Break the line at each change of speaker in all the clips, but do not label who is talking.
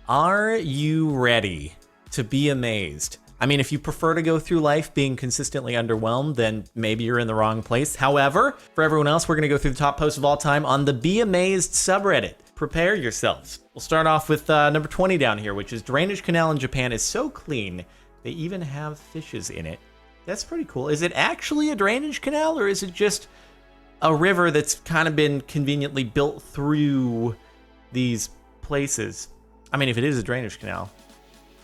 Are you ready to be amazed? I mean, if you prefer to go through life being consistently underwhelmed, then maybe you're in the wrong place. However, for everyone else, we're going to go through the top posts of all time on the Be Amazed subreddit. Prepare yourselves. We'll start off with number 20 down here, which is drainage canal in Japan is so clean, they even have fishes in it. That's pretty cool. Is it actually a drainage canal, or is it just a river that's kind of been conveniently built through these places? I mean, if it is a drainage canal,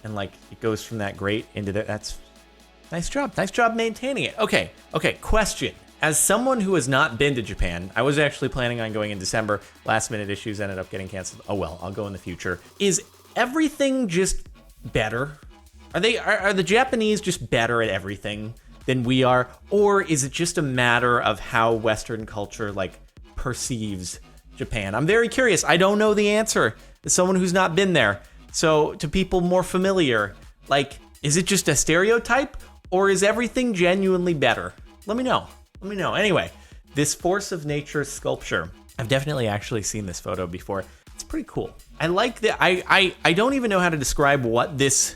and like it goes from that grate into there, that's nice job. Nice job maintaining it. Okay, question. As someone who has not been to Japan, I was actually planning on going in December. Last minute issues ended up getting canceled. Oh well, I'll go in the future. Is everything just better? Are the Japanese just better at everything than we are? Or is it just a matter of how Western culture like perceives Japan? I'm very curious. I don't know the answer. As someone who's not been there. So to people more familiar, like, is it just a stereotype or is everything genuinely better? Let me know. Anyway, this force of nature sculpture. I've definitely actually seen this photo before. It's pretty cool. I like that. I don't even know how to describe what this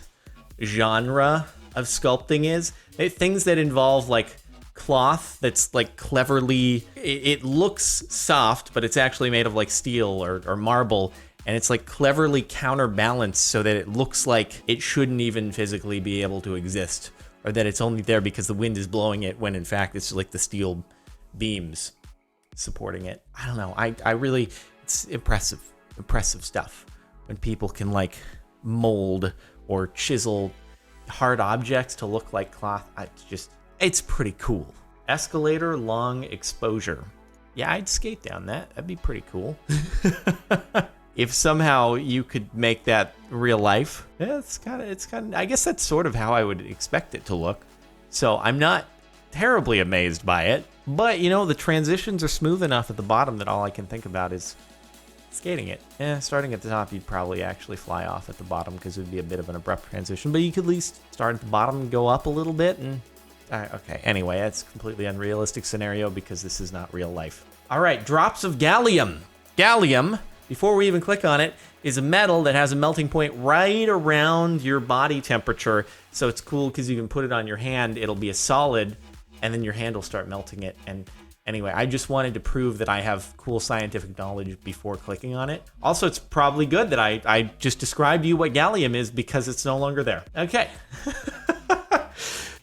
genre of sculpting is. Things that involve like cloth that's like cleverly, it looks soft, but it's actually made of like steel or marble. And it's like cleverly counterbalanced so that it looks like it shouldn't even physically be able to exist, or that it's only there because the wind is blowing it when in fact it's like the steel beams supporting it. I don't know. I really, it's impressive stuff when people can like mold or chisel hard objects to look like cloth. It's pretty cool. Escalator long exposure. Yeah, I'd skate down that. That'd be pretty cool. If somehow you could make that real life, yeah, it's kind of, I guess that's sort of how I would expect it to look. So I'm not terribly amazed by it, but you know, the transitions are smooth enough at the bottom that all I can think about is skating it. Starting at the top, you'd probably actually fly off at the bottom because it would be a bit of an abrupt transition, but you could at least start at the bottom and go up a little bit. And okay, anyway, that's a completely unrealistic scenario because this is not real life. All right, drops of gallium. Gallium, before we even click on it, is a metal that has a melting point right around your body temperature. So it's cool because you can put it on your hand, it'll be a solid, and then your hand will start melting it. And anyway, I just wanted to prove that I have cool scientific knowledge before clicking on it. Also, it's probably good that I just described to you what gallium is because it's no longer there. Okay.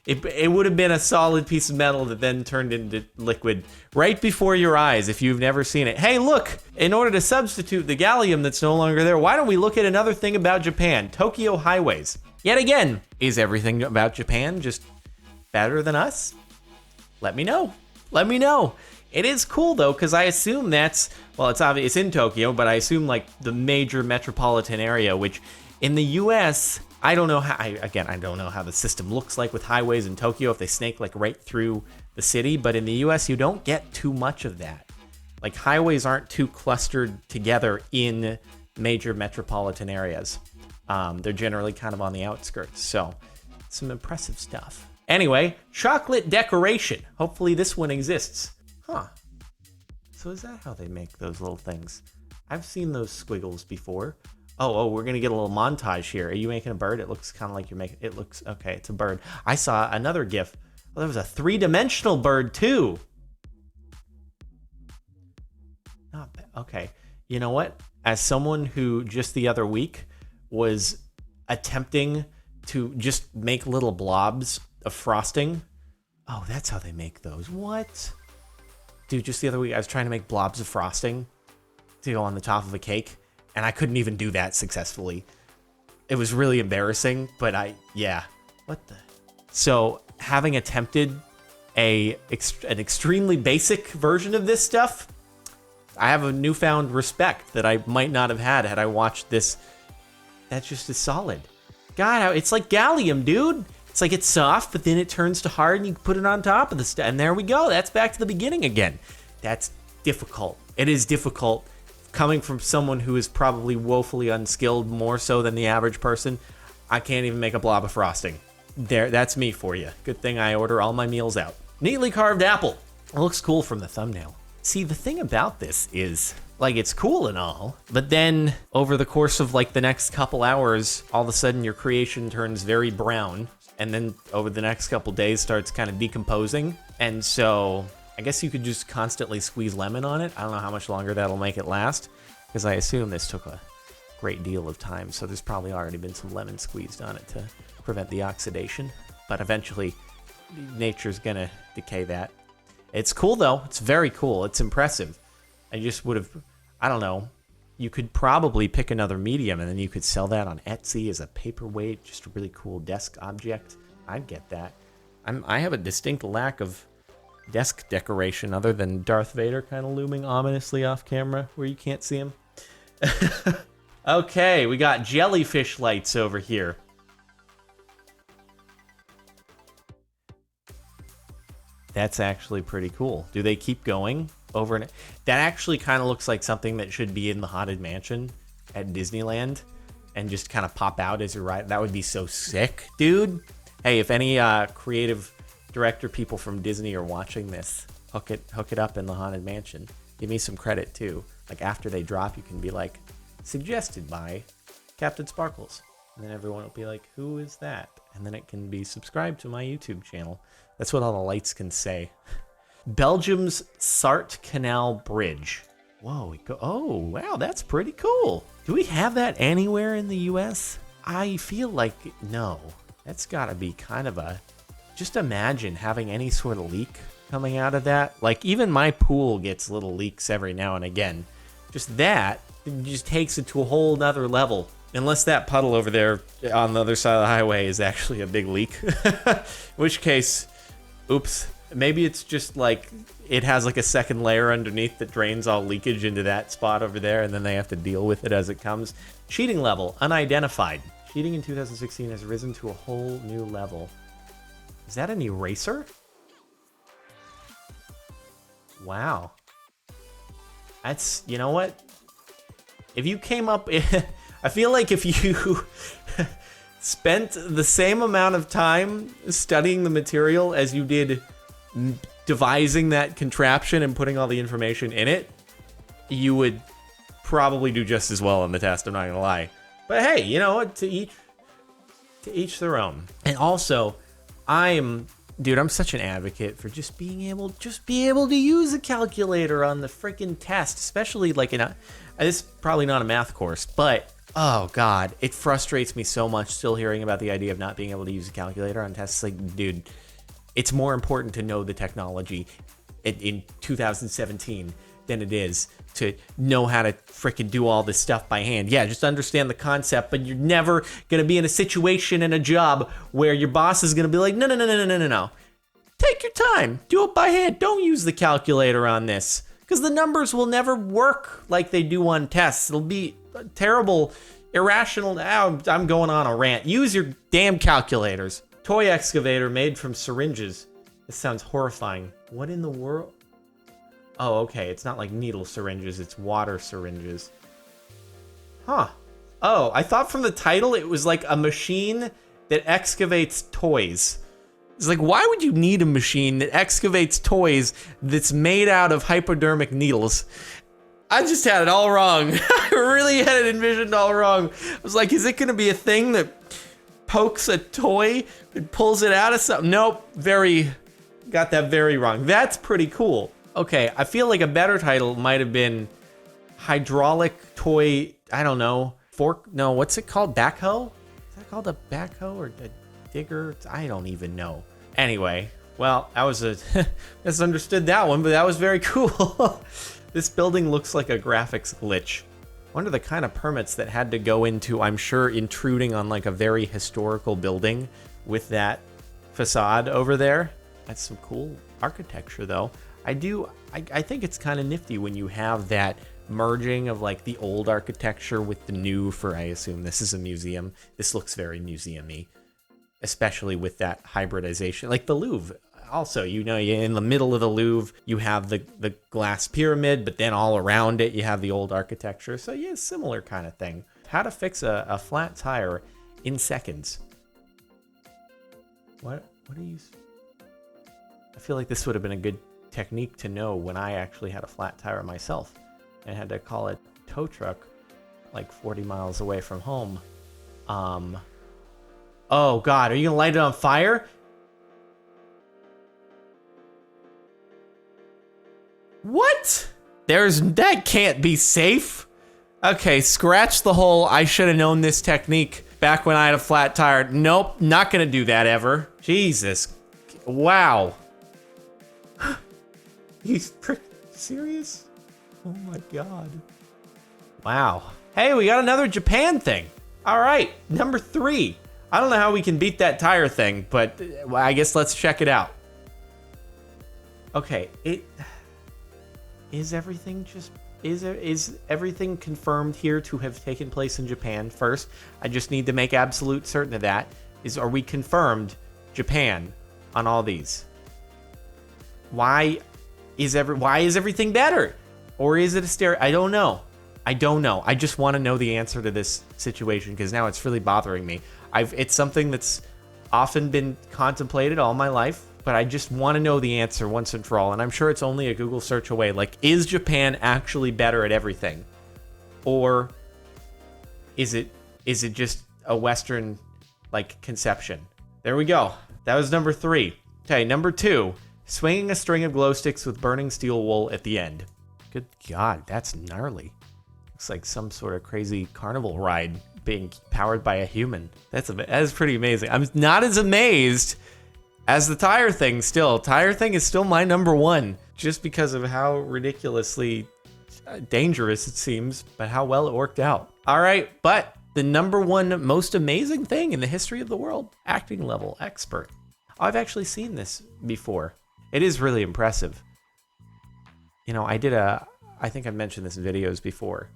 It would have been a solid piece of metal that then turned into liquid right before your eyes if you've never seen it. Hey, look, in order to substitute the gallium that's no longer there, why don't we look at another thing about Japan? Tokyo highways. Yet again, is everything about Japan just better than us? Let me know. It is cool though, because I assume that's, well, it's obvious it's in Tokyo, but I assume like the major metropolitan area, which in the US, I don't know how, I don't know how the system looks like with highways in Tokyo, if they snake like right through the city, but in the US, you don't get too much of that. Like highways aren't too clustered together in major metropolitan areas. They're generally kind of on the outskirts, so some impressive stuff. Anyway, chocolate decoration. Hopefully this one exists. Huh. So is that how they make those little things? I've seen those squiggles before. Oh, we're going to get a little montage here. Are you making a bird? It looks kind of like you're making... It looks... Okay, it's a bird. I saw another GIF. Oh, there was a three-dimensional bird, too. Not bad. Okay. You know what? As someone who just the other week was attempting to just make little blobs of frosting... Oh, that's how they make those. What? Dude, just the other week, I was trying to make blobs of frosting to go on the top of a cake. And I couldn't even do that successfully. It was really embarrassing, but yeah. What the? So having attempted an extremely basic version of this stuff, I have a newfound respect that I might not have had I watched this. That just is solid. God, it's like gallium, dude. It's like it's soft, but then it turns to hard and you put it on top of the stuff. And there we go. That's back to the beginning again. That's difficult. It is difficult. Coming from someone who is probably woefully unskilled, more so than the average person, I can't even make a blob of frosting. That's me for you. Good thing I order all my meals out. Neatly carved apple. It looks cool from the thumbnail. See, the thing about this is Like, it's cool and all, but then over the course of like the next couple hours, all of a sudden your creation turns very brown, and then over the next couple days starts kind of decomposing. And so I guess you could just constantly squeeze lemon on it. I don't know how much longer that'll make it last, because I assume this took a great deal of time, so there's probably already been some lemon squeezed on it to prevent the oxidation. But eventually, nature's gonna decay that. It's cool though. It's very cool. It's impressive. I just would have, I don't know, you could probably pick another medium and then you could sell that on Etsy as a paperweight, just a really cool desk object. I'd get that. I have a distinct lack of desk decoration other than Darth Vader kind of looming ominously off camera where you can't see him. Okay, we got Jellyfish Lights over here. That's actually pretty cool. Do they keep going over and that actually kind of looks like something that should be in the Haunted Mansion at Disneyland and just kind of pop out as you're right. That would be so sick, dude. Hey, if any creative director people from Disney are watching this, hook it up in the Haunted Mansion. Give me some credit too. Like after they drop, you can be like, suggested by CaptainSparklez. And then everyone will be like, who is that? And then it can be subscribed to my YouTube channel. That's what all the lights can say. Belgium's Sarthe Canal Bridge. Whoa, oh, wow, that's pretty cool. Do we have that anywhere in the US? I feel like no. That's gotta be kind of a, just imagine having any sort of leak coming out of that. Like even my pool gets little leaks every now and again. Just that, it just takes it to a whole nother level. Unless that puddle over there on the other side of the highway is actually a big leak. In which case, oops. Maybe it's just like, it has like a second layer underneath that drains all leakage into that spot over there, and then they have to deal with it as it comes. Cheating level, unidentified. Cheating in 2016 has risen to a whole new level. Is that an eraser? Wow. That's, you know what? If you came up, I feel like if you spent the same amount of time studying the material as you did devising that contraption and putting all the information in it, you would probably do just as well on the test, I'm not gonna lie. But hey, you know what, to each their own. And also, dude, I'm such an advocate for just being able to use a calculator on the freaking test, especially like this is probably not a math course, but oh god, it frustrates me so much still hearing about the idea of not being able to use a calculator on tests. Like, dude, it's more important to know the technology in 2017 than it is to know how to freaking do all this stuff by hand. Yeah, just understand the concept, but you're never gonna be in a situation in a job where your boss is gonna be like, no. Take your time, do it by hand. Don't use the calculator on this, because the numbers will never work like they do on tests. It'll be terrible, irrational. I'm going on a rant. Use your damn calculators. Toy excavator made from syringes. This sounds horrifying. What in the world? Oh, okay. It's not like needle syringes. It's water syringes. Huh. Oh, I thought from the title it was like a machine that excavates toys. It's like, why would you need a machine that excavates toys that's made out of hypodermic needles? I just had it all wrong. I really had it envisioned all wrong. I was like, is it going to be a thing that pokes a toy and pulls it out of something? Nope, got that very wrong. That's pretty cool. Okay, I feel like a better title might have been hydraulic toy, I don't know, fork, no, what's it called, backhoe? Is that called a backhoe or a digger? I don't even know. Anyway, well, that was a, misunderstood that one, but that was very cool. This building looks like a graphics glitch. Wonder the kind of permits that had to go into, I'm sure, intruding on like a very historical building with that facade over there. That's some cool architecture though. I think it's kind of nifty when you have that merging of like the old architecture with the new for, I assume this is a museum. This looks very museum-y, especially with that hybridization. Like the Louvre also, you know, in the middle of the Louvre, you have the glass pyramid, but then all around it, you have the old architecture. So yeah, similar kind of thing. How to fix a flat tire in seconds. What are you? I feel like this would have been a good technique to know when I actually had a flat tire myself. and had to call a tow truck like 40 miles away from home. Oh God, are you gonna light it on fire? What? That can't be safe. Okay, scratch the whole I should have known this technique back when I had a flat tire. Nope, not gonna do that ever. Jesus. Wow. He's serious? Oh my God. Wow. Hey, we got another Japan thing. All right, number 3. I don't know how we can beat that tire thing, but I guess let's check it out. Okay, is everything confirmed here to have taken place in Japan first? I just need to make absolute certain of that. Are we confirmed Japan on all these? Why is everything better? Or is it a stereo? I don't know. I just want to know the answer to this situation because now it's really bothering me. It's something that's often been contemplated all my life, but I just want to know the answer once and for all. And I'm sure it's only a Google search away. Like, is Japan actually better at everything? Or is it just a Western, like, conception? There we go. That was number 3. Okay, number 2. Swinging a string of glow sticks with burning steel wool at the end. Good God, that's gnarly. Looks like some sort of crazy carnival ride being powered by a human. That is pretty amazing. I'm not as amazed as the tire thing still. Tire thing is still my number 1, just because of how ridiculously dangerous it seems, but how well it worked out. All right, but the number 1 most amazing thing in the history of the world, acting level expert. I've actually seen this before. It is really impressive. You know, I think I've mentioned this in videos before,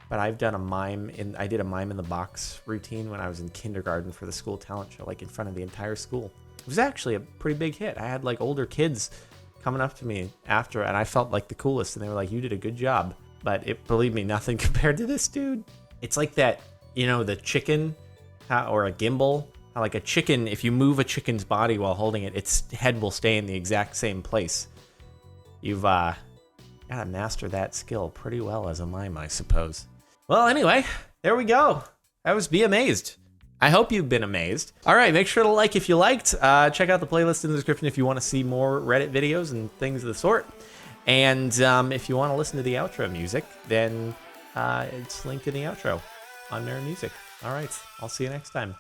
but I've done I did a mime in the box routine when I was in kindergarten for the school talent show, like in front of the entire school. It was actually a pretty big hit. I had like older kids coming up to me after, and I felt like the coolest, and they were like, "You did a good job." But believe me, nothing compared to this dude. It's like that, you know, the chicken or a gimbal. How like a chicken, if you move a chicken's body while holding it, its head will stay in the exact same place. You've got to master that skill pretty well as a mime, I suppose. Well, anyway, there we go. That was Be Amazed. I hope you've been amazed. All right, make sure to like if you liked. Check out the playlist in the description if you want to see more Reddit videos and things of the sort. And if you want to listen to the outro music, then it's linked in the outro on Mirror Music. All right, I'll see you next time.